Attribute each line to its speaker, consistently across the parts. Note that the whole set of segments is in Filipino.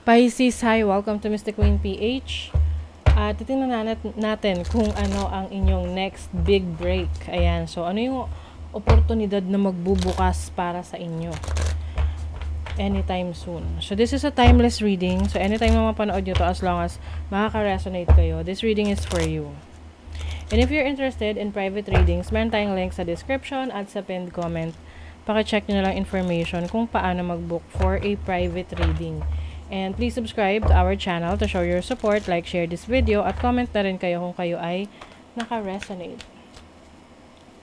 Speaker 1: Pisces, hi! Welcome to Mystic Queen PH. Titingnan natin kung ano ang inyong next big break. Ayan, so ano yung oportunidad na magbubukas para sa inyo anytime soon. So this is a timeless reading. So anytime na mapanood nyo to, as long as makaka-resonate kayo, this reading is for you. And if you're interested in private readings, meron tayong link sa description at sa pinned comment. Paki-check nyo na lang information kung paano mag-book for a private reading. And please subscribe to our channel to show your support, like, share this video, at comment na rin kayo kung kayo ay naka-resonate.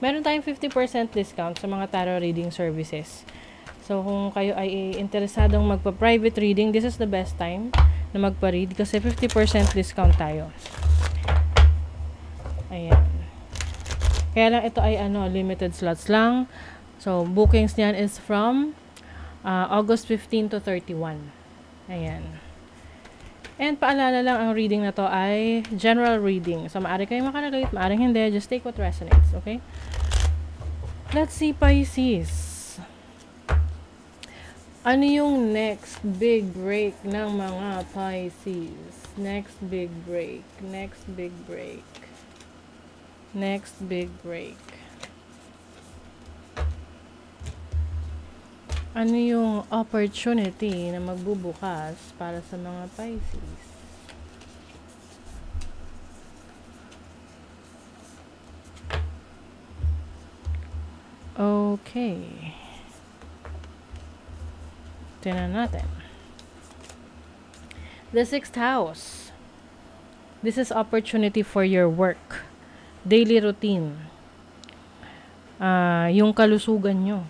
Speaker 1: Meron tayong 50% discount sa mga tarot reading services. So kung kayo ay interesadong magpa-private reading, this is the best time na magpa-read kasi 50% discount tayo. Ayan. Kaya lang ito ay limited slots lang. So bookings niyan is from August 15 to 31. Ayan. And paalala lang, ang reading na to ay general reading. So, maaari kayong makarelate, maaari hindi. Just take what resonates, okay? Let's see, Pisces. Ano yung next big break ng mga Pisces? Next big break. Next big break. Next big break. Ano yung opportunity na magbubukas para sa mga Pisces? Okay. Tingnan natin. The 6th house. This is opportunity for your work. Daily routine. Yung kalusugan nyo.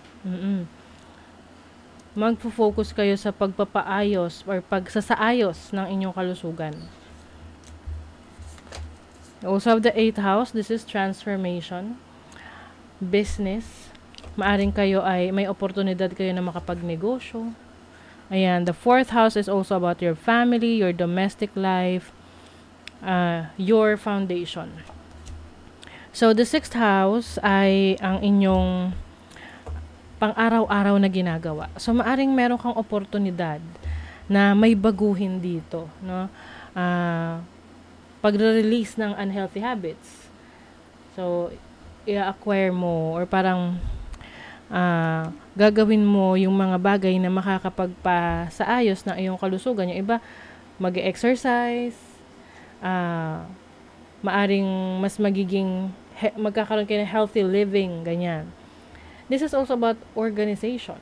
Speaker 1: Magfo-focus kayo sa pagpapaayos or pagsasaayos ng inyong kalusugan. Also the 8th house, this is transformation, business. Maaring kayo ay may oportunidad kayo na makapagnegosyo. Ayan, the 4th house is also about your family, your domestic life, your foundation. So the 6th house ay ang inyong pang-araw-araw na ginagawa. So, maaring meron kang oportunidad na may baguhin dito, no? Pag-release ng unhealthy habits. So, i-acquire mo or parang gagawin mo yung mga bagay na makakapagpasaayos ng iyong kalusugan. Yung iba, mag-exercise, maaring mas magkakaroon kayo ng healthy living, ganyan. This is also about organization.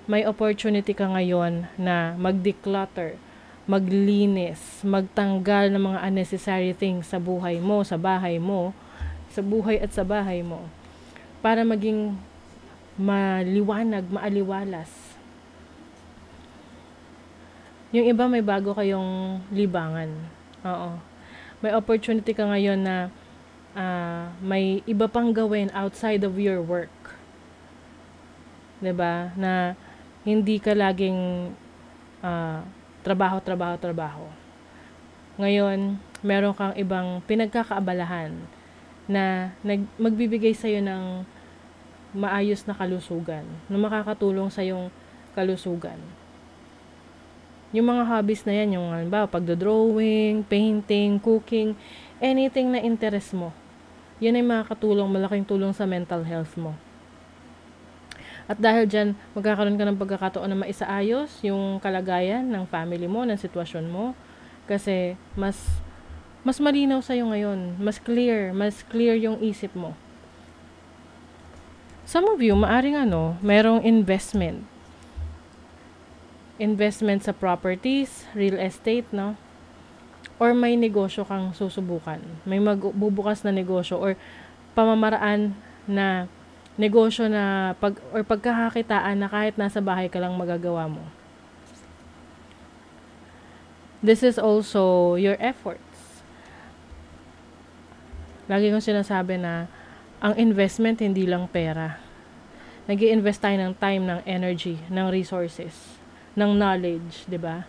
Speaker 1: May opportunity ka ngayon na mag-declutter, maglinis, magtanggal ng mga unnecessary things sa buhay mo, sa bahay mo, sa buhay at sa bahay mo, para maging maliwanag, maaliwalas. Yung iba may bago kayong libangan. Oo. May opportunity ka ngayon na may iba pang gawin outside of your work. 'Di ba? Na hindi ka laging trabaho. Ngayon, meron kang ibang pinagkakaabalahan na magbibigay sa iyo ng maayos na kalusugan, na makakatulong sa iyong kalusugan. Yung mga hobbies na yan, yung halimbawa pagdo-drawing, painting, cooking, anything na interest mo, yun ay makakatulong, malaking tulong sa mental health mo. At dahil dyan, magkakaroon ka ng pagkakataon na maisaayos yung kalagayan ng family mo, ng sitwasyon mo. Kasi mas malinaw sa'yo ngayon. Mas clear yung isip mo. Some of you, maaring merong investment. Investment sa properties, real estate, no? Or may negosyo kang susubukan. May magbubukas na negosyo or pamamaraan na negosyo na pagkakakitaan na kahit nasa bahay ka lang magagawa mo. This is also your efforts. Lagi kong sinasabi na ang investment hindi lang pera. Nag-i-invest tayo ng time, ng energy, ng resources, ng knowledge, 'di ba?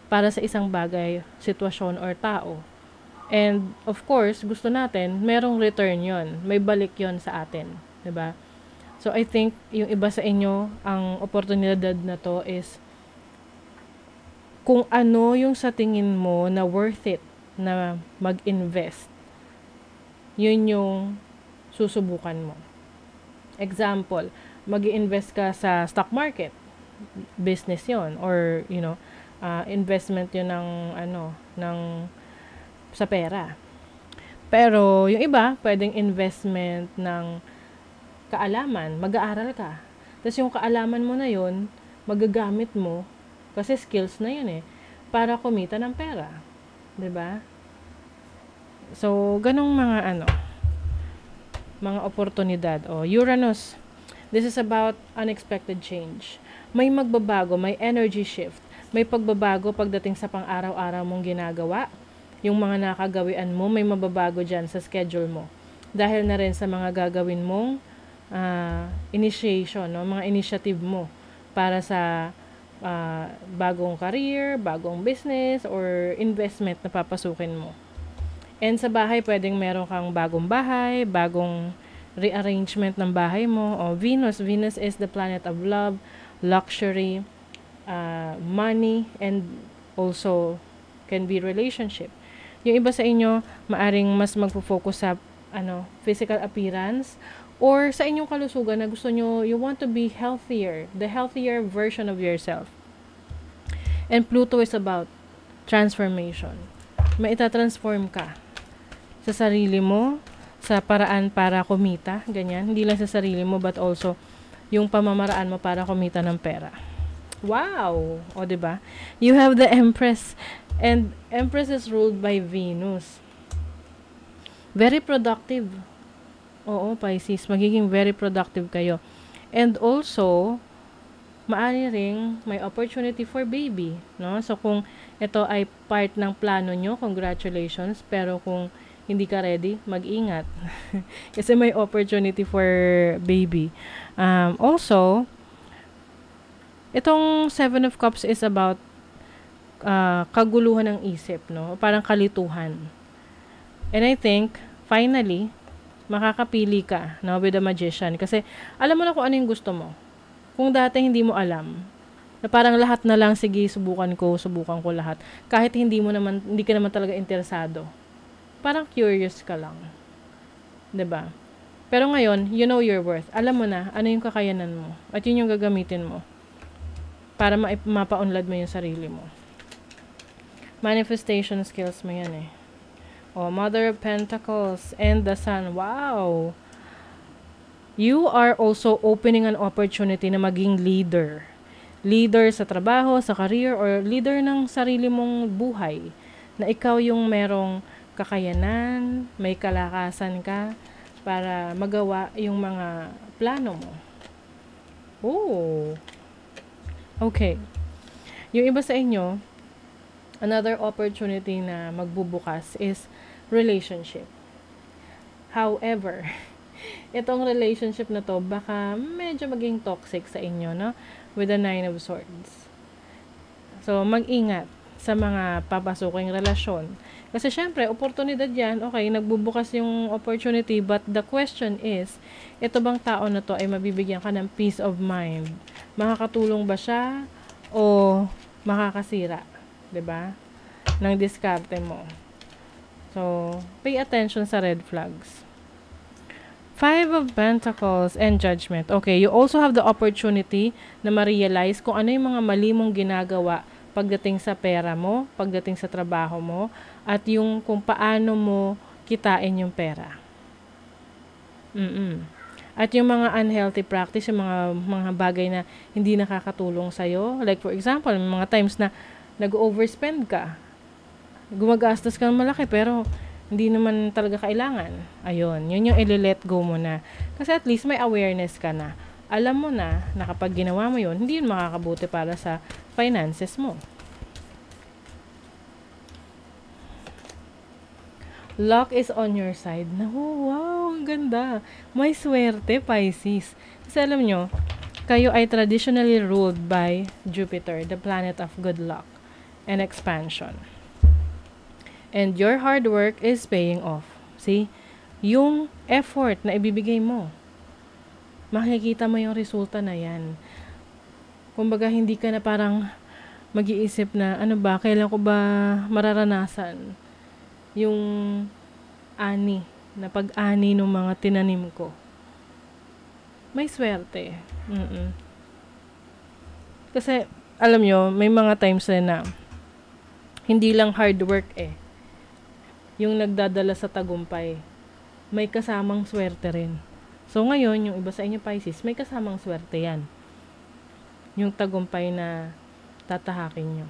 Speaker 1: Para sa isang bagay, sitwasyon or tao. And of course, gusto natin merong return 'yon. May balik 'yon sa atin. 'Di ba? So I think yung iba sa inyo, ang oportunidad na to is kung ano yung sa tingin mo na worth it na mag-invest, yun yung susubukan mo. Example, mag-invest ka sa stock market, business yon, or investment yun ng sa pera. Pero yung iba, pwedeng investment ng kaalaman, mag-aaral ka. Tapos yung kaalaman mo na yun, magagamit mo, kasi skills na yun para kumita ng pera. 'Di ba? So, ganong mga oportunidad. Uranus, this is about unexpected change. May magbabago, may energy shift, may pagbabago pagdating sa pang-araw-araw mong ginagawa. Yung mga nakagawian mo, may mababago dyan sa schedule mo. Dahil na rin sa mga gagawin mong initiation, mga initiative mo para sa bagong career, bagong business, or investment na papasukin mo. And sa bahay, pwedeng meron kang bagong bahay, bagong rearrangement ng bahay mo. Venus is the planet of love, luxury, money, and also can be relationship. Yung iba sa inyo, maaring mas magpo-focus sa physical appearance or sa inyong kalusugan na gusto nyo, you want to be healthier, the healthier version of yourself. And Pluto is about transformation. Maitatransform ka sa sarili mo, sa paraan para kumita, ganyan. Hindi lang sa sarili mo, but also yung pamamaraan mo para kumita ng pera. Wow! O, diba? You have the Empress. And Empress is ruled by Venus. Very productive. Oo, Pisces. Magiging very productive kayo. And also, maaari ring may opportunity for baby. No? So, kung ito ay part ng plano nyo, congratulations. Pero kung hindi ka ready, mag-ingat. Kasi may opportunity for baby. Also, itong Seven of Cups is about kaguluhan ng isip, no? Parang kalituhan. And I think, finally, makakapili ka, no, with the Magician. Kasi, alam mo na kung ano yung gusto mo. Kung dati hindi mo alam, na parang lahat na lang, sige, subukan ko lahat. Kahit hindi ka naman talaga interesado. Parang curious ka lang. 'Di ba? Pero ngayon, you know your worth. Alam mo na, ano yung kakayanan mo. At yun yung gagamitin mo. Para mapaunlad mo yung sarili mo. Manifestation skills mo yan Mother of Pentacles and the Sun. Wow! You are also opening an opportunity na maging leader. Leader sa trabaho, sa career, or leader ng sarili mong buhay. Na ikaw yung merong kakayanan, may kalakasan ka para magawa yung mga plano mo. Oh! Okay. Yung iba sa inyo, another opportunity na magbubukas is relationship. However, itong relationship na to, baka medyo maging toxic sa inyo, no? With the 9 of Swords. So, mag-ingat sa mga papasuking relasyon. Kasi syempre, oportunidad yan. Okay, nagbubukas yung opportunity, but the question is, ito bang tao na to ay mabibigyan ka ng peace of mind? Makakatulong ba siya o makakasira? 'Di ba? Ng diskarte mo. So, pay attention sa red flags. 5 of Pentacles and Judgment. Okay, you also have the opportunity na ma-realize kung ano yung mga mali mong ginagawa pagdating sa pera mo, pagdating sa trabaho mo, at yung kung paano mo kitain yung pera. At yung mga unhealthy practice, yung mga bagay na hindi nakakatulong sa'yo. Like for example, mga times na nag-overspend ka. Gumagastos ka ng malaki pero hindi naman talaga kailangan. Ayun, yun yung i-let go mo na. Kasi at least may awareness ka na. Alam mo na kapag ginawa mo yun, hindi yun makakabuti para sa finances mo. Luck is on your side. Oh, wow, ang ganda. May swerte, Pisces. Kasi alam nyo, kayo ay traditionally ruled by Jupiter, the planet of good luck and expansion. And your hard work is paying off. See? Yung effort na ibibigay mo, makikita mo yung resulta na yan. Kumbaga, hindi ka na parang mag-iisip na, ano ba, kailan ko ba mararanasan yung ani, na pag-ani ng mga tinanim ko. May swerte. Kasi, alam nyo, may mga times rin na hindi lang hard work yung nagdadala sa tagumpay. May kasamang swerte rin. So, ngayon, yung iba sa inyo Pisces, may kasamang swerte yan. Yung tagumpay na tatahakin nyo.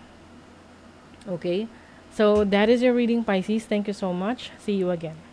Speaker 1: Okay? So, that is your reading, Pisces. Thank you so much. See you again.